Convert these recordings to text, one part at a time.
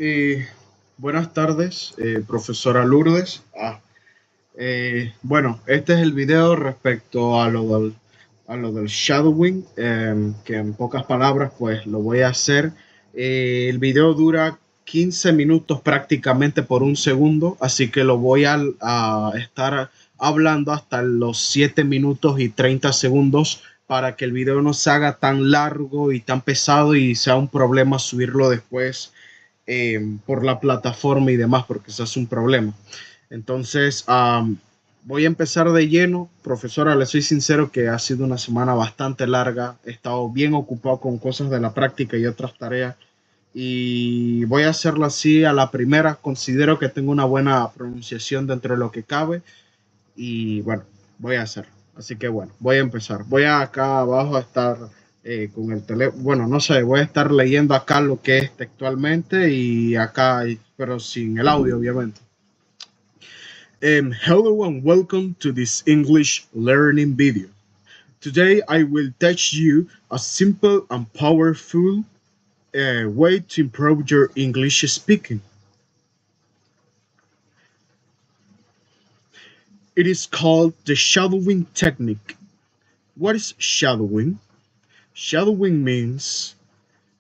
Eh, Buenas tardes, profesora Lourdes. Bueno, este es el video respecto a lo del shadowing, que en pocas palabras pues lo voy a hacer. El video dura 15 minutos prácticamente por un segundo, así que lo voy a estar hablando hasta los 7 minutos y 30 segundos para que el video no se haga tan largo y tan pesado y sea un problema subirlo después por la plataforma y demás, porque eso es un problema. Entonces, voy a empezar de lleno. Profesora, le soy sincero que ha sido una semana bastante larga. He estado bien ocupado con cosas de la práctica y otras tareas. Y voy a hacerlo así a la primera. Considero que tengo una buena pronunciación dentro de lo que cabe. Y bueno, voy a hacerlo. Así que bueno, voy a empezar. Voy a acá abajo a estar con el teléfono. Bueno, no sé, voy a estar leyendo acá lo que es textualmente y acá, pero sin el audio, obviamente. Hello and welcome to this English learning video. Today I will teach you a simple and powerful way to improve your English speaking. It is called the shadowing technique. What is shadowing? Shadowing means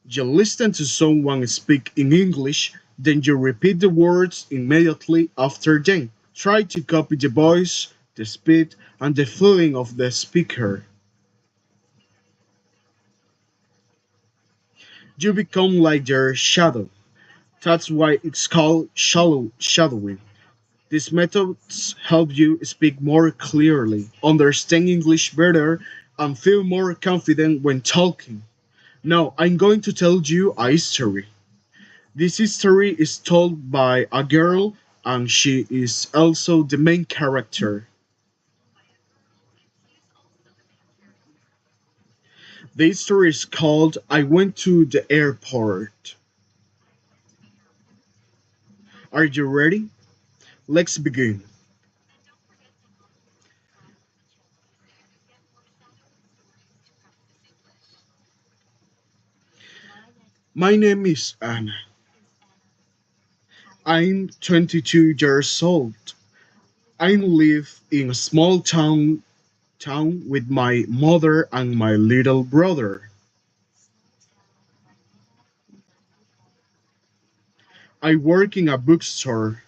you listen to someone speak in English, then you repeat the words immediately after them. Try to copy the voice, the speed, and the feeling of the speaker. You become like their shadow. That's why it's called shadowing. These methods help you speak more clearly, understand English better, and feel more confident when talking. Now, I'm going to tell you a story. This story is told by a girl, and she is also the main character. The story is called I Went to the Airport. Are you ready? Let's begin. My name is Anna. I'm 22 years old. I live in a small town with my mother and my little brother. I work in a bookstore.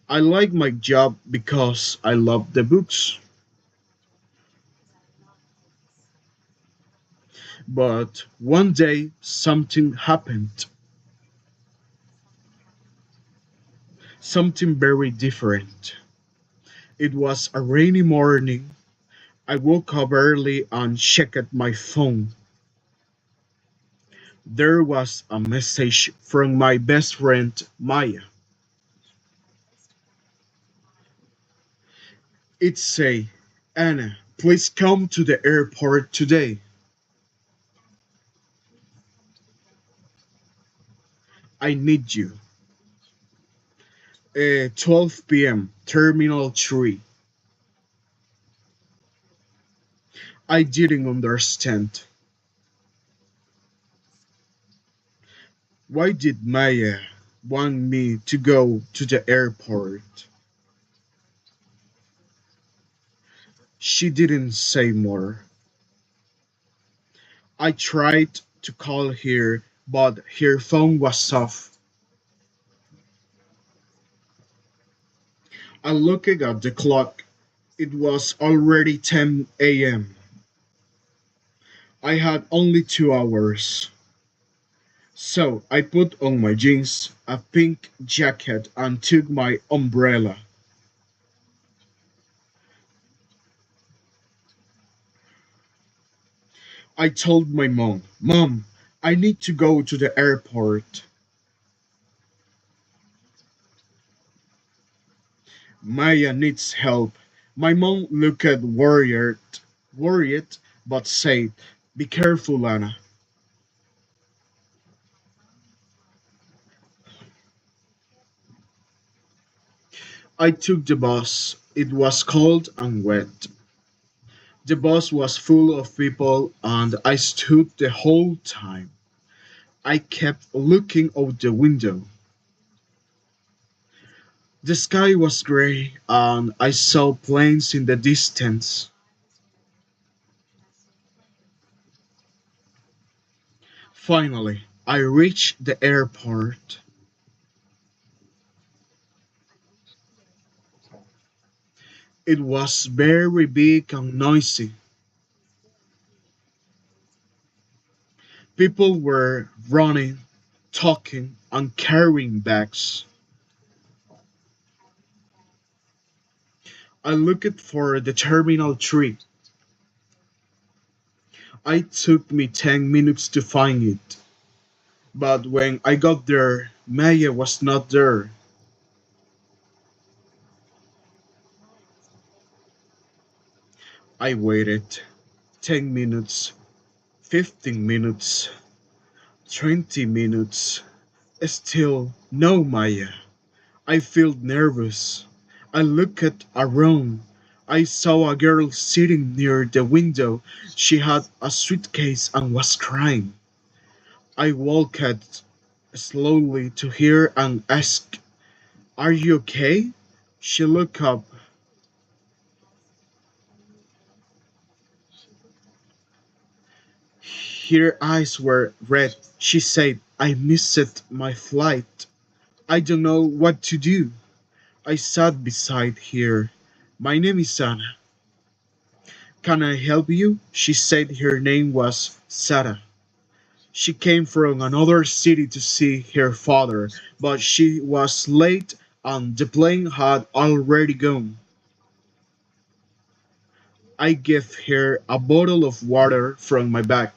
I like my job because I love the books. But one day something happened. Something very different. It was a rainy morning. I woke up early and checked my phone. There was a message from my best friend Maya. It said, Anna, please come to the airport today. I need you. 12 p.m. Terminal 3. I didn't understand. Why did Maya want me to go to the airport? She didn't say more. I tried to call her, but her phone was off. I looked at the clock. It was already 10 a.m. I had only 2 hours. So I put on my jeans, a pink jacket, and took my umbrella. I told my mom, Mom, I need to go to the airport. Maya needs help. My mom looked worried, but said, Be careful, Anna. I took the bus. It was cold and wet. The bus was full of people, and I stood the whole time. I kept looking out the window. The sky was gray, and I saw planes in the distance. Finally, I reached the airport. It was very big and noisy. People were running, talking, and carrying bags. I looked for the terminal tree. It took me 10 minutes to find it, but when I got there, Maya was not there. I waited 10 minutes, 15 minutes, 20 minutes. Still no Maya. I felt nervous. I looked around. I saw a girl sitting near the window. She had a suitcase and was crying. I walked slowly to her and asked, "Are you okay?" She looked up. Her eyes were red. She said, "I missed my flight. I don't know what to do." I sat beside her. "My name is Anna. Can I help you?" She said her name was Sarah. She came from another city to see her father, but she was late and the plane had already gone. I gave her a bottle of water from my bag.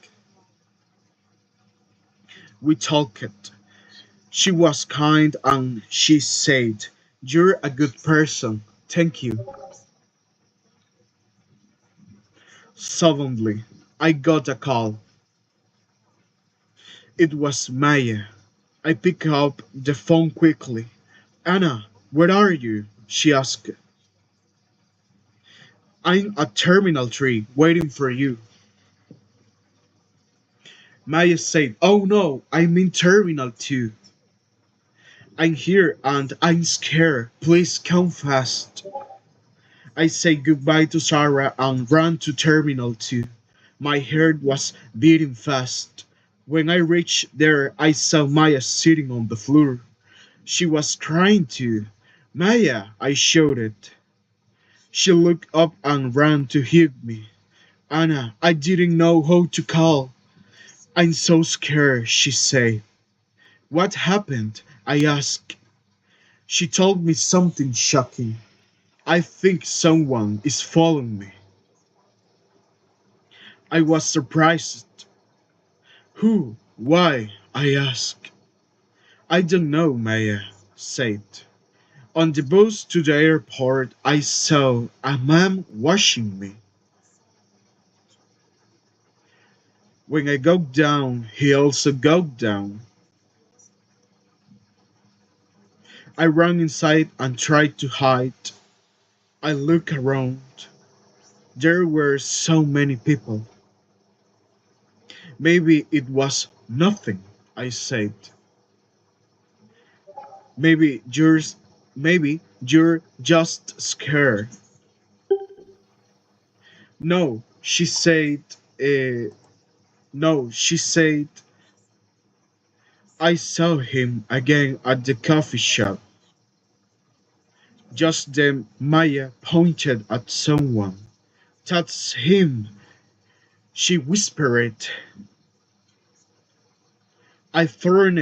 We talked. She was kind and she said, "You're a good person. Thank you." Suddenly, I got a call. It was Maya. I picked up the phone quickly. "Anna, where are you?" she asked. "I'm at Terminal 3, waiting for you." Maya said, "Oh no, I'm in Terminal 2. I'm here and I'm scared. Please come fast." I said goodbye to Sarah and ran to Terminal 2. My heart was beating fast. When I reached there, I saw Maya sitting on the floor. She was crying too. "Maya," I shouted. She looked up and ran to hug me. "Anna, I didn't know how to call." "I'm so scared," she said. "What happened?" I asked. She told me something shocking. "I think someone is following me." I was surprised. "Who? Why?" I asked. "I don't know," Maya said. "On the bus to the airport, I saw a man watching me. When I got down, he also got down." I ran inside and tried to hide. I looked around. There were so many people. "Maybe it was nothing," I said. Maybe you're maybe you're just scared." "No," she said. Uh, no, she said. "I saw him again at the coffee shop." Just then Maya pointed at someone. "That's him," she whispered. I turned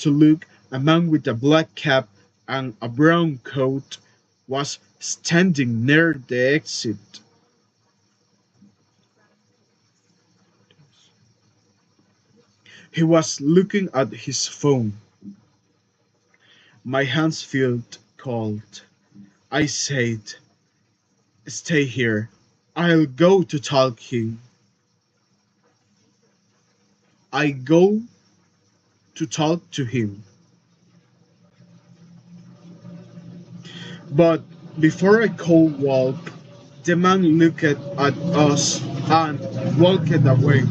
to look. A man with a black cap and a brown coat was standing near the exit. He was looking at his phone. My hands felt cold. I said, "Stay here. I'll go to talk him." I go to talk to him. But before I could walk, the man looked at us and walked away.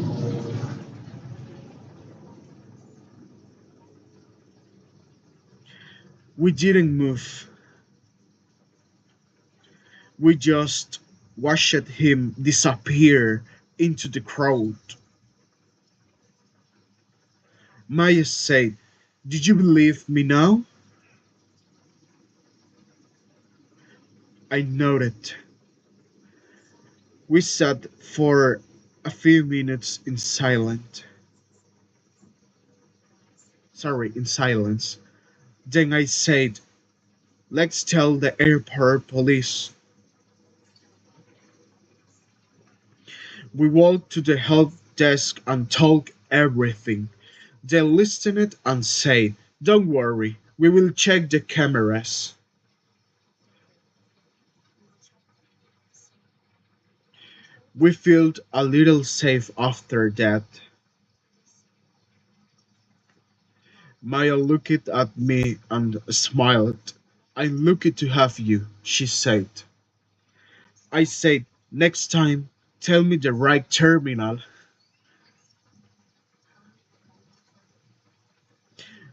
We didn't move, we just watched him disappear into the crowd. Maya said, "Did you believe me now?" I nodded. We sat for a few minutes in silence. Then I said, "Let's tell the airport police." We walked to the help desk and told everything. They listened and said, "Don't worry, we will check the cameras." We felt a little safe after that. Maya looked at me and smiled. "I'm lucky to have you," she said. I said, "Next time, tell me the right terminal."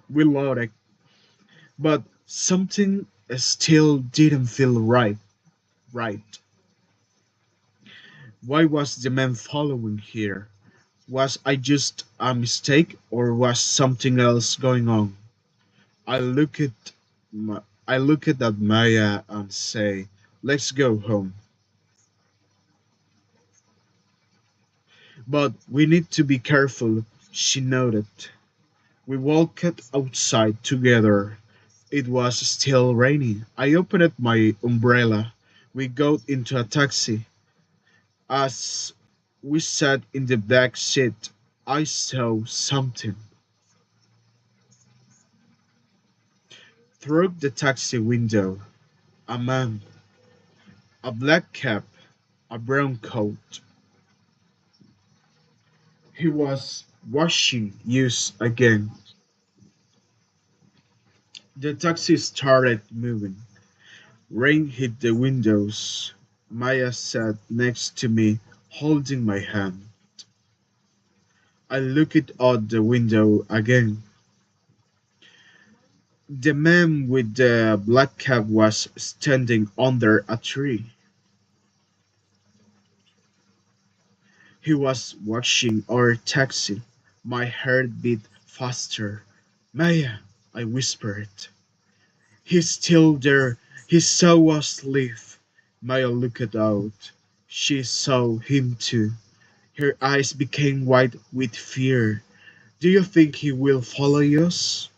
We laughed, but something still didn't feel right. Right. Why was the man following here? Was I just a mistake or was something else going on? I looked at I looked at Maya and say, "Let's go home." "But we need to be careful," she nodded. We walked outside together. It was still raining. I opened my umbrella. We got into a taxi. As we sat in the back seat, I saw something. Through the taxi window, a man, a black cap, a brown coat. He was washing used again. The taxi started moving. Rain hit the windows. Maya sat next to me, holding my hand. I looked out the window again. The man with the black cap was standing under a tree. He was watching our taxi. My heart beat faster. "Maya," I whispered. "He's still there. He saw us leave." Maya looked out. She saw him too. Her eyes became wide with fear. "Do you think he will follow us?"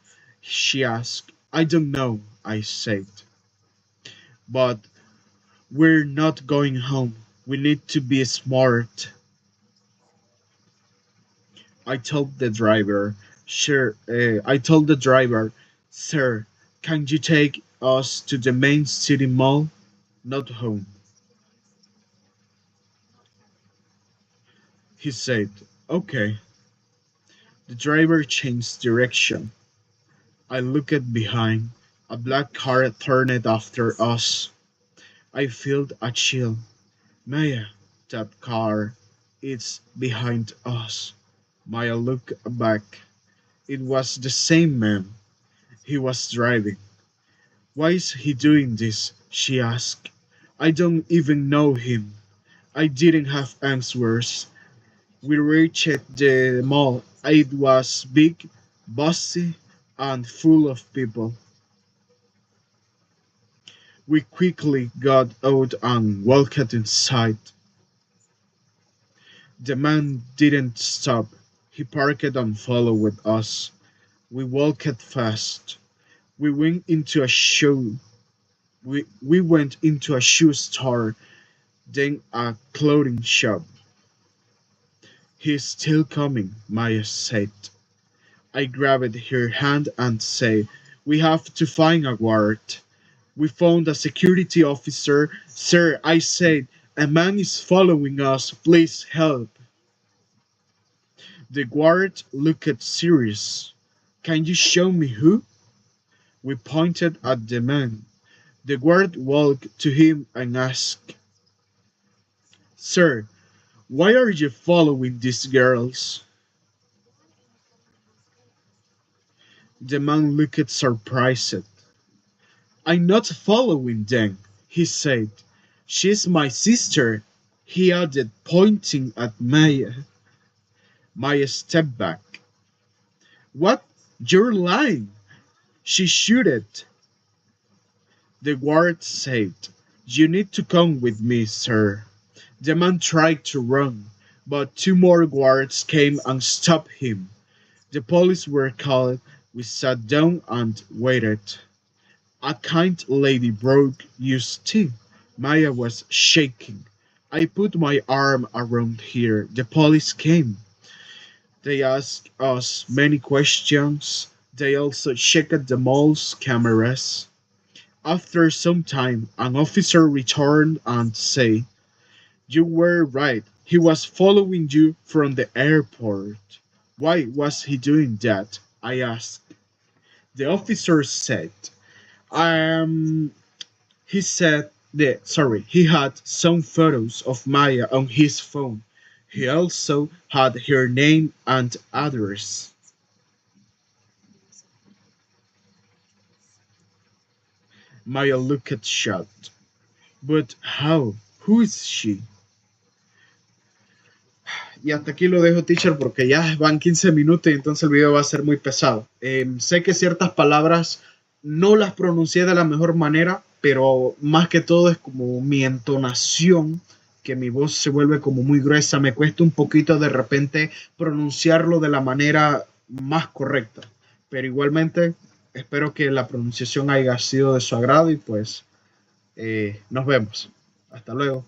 she asked. "I don't know," I said. "But we're not going home. We need to be smart." I told the driver, "Sir, can you take us to the main city mall? Not home." He said, "Okay." The driver changed direction. I looked behind. A black car turned after us. I felt a chill. "Maya, that car is behind us." Maya looked back. It was the same man. He was driving. "Why is he doing this?" she asked. "I don't even know him." I didn't have answers. We reached the mall. It was big, busy, and full of people. We quickly got out and walked inside. The man didn't stop. He parked and followed us. We walked fast. We went into a shoe. We went into a shoe store, then a clothing shop. "He's still coming," Maya said. I grabbed her hand and said, "We have to find a guard." We found a security officer. "Sir," I said, "a man is following us. Please help." The guard looked serious. "Can you show me who?" We pointed at the man. The guard walked to him and asked, "Sir, why are you following these girls?" The man looked surprised. I'm not following then, he said. She's my sister, he added, pointing at Maya. Maya stepped back. What? You're lying. She shouted. The guard said, you need to come with me, sir. The man tried to run, but two more guards came and stopped him. The police were called. We sat down and waited. A kind lady brought us tea. Maya was shaking. I put my arm around her. The police came. They asked us many questions. They also checked the mall's cameras. After some time, an officer returned and said, you were right. He was following you from the airport. Why was he doing that? I asked. The officer said, um, he had some photos of Maya on his phone. He also had her name and address. Maya looked shocked. But how? Who is she? Y hasta aquí lo dejo, teacher, porque ya van 15 minutos y entonces el video va a ser muy pesado. Sé que ciertas palabras no las pronuncié de la mejor manera, pero más que todo es como mi entonación, que mi voz se vuelve como muy gruesa. Me cuesta un poquito de repente pronunciarlo de la manera más correcta. Pero igualmente espero que la pronunciación haya sido de su agrado y pues nos vemos. Hasta luego.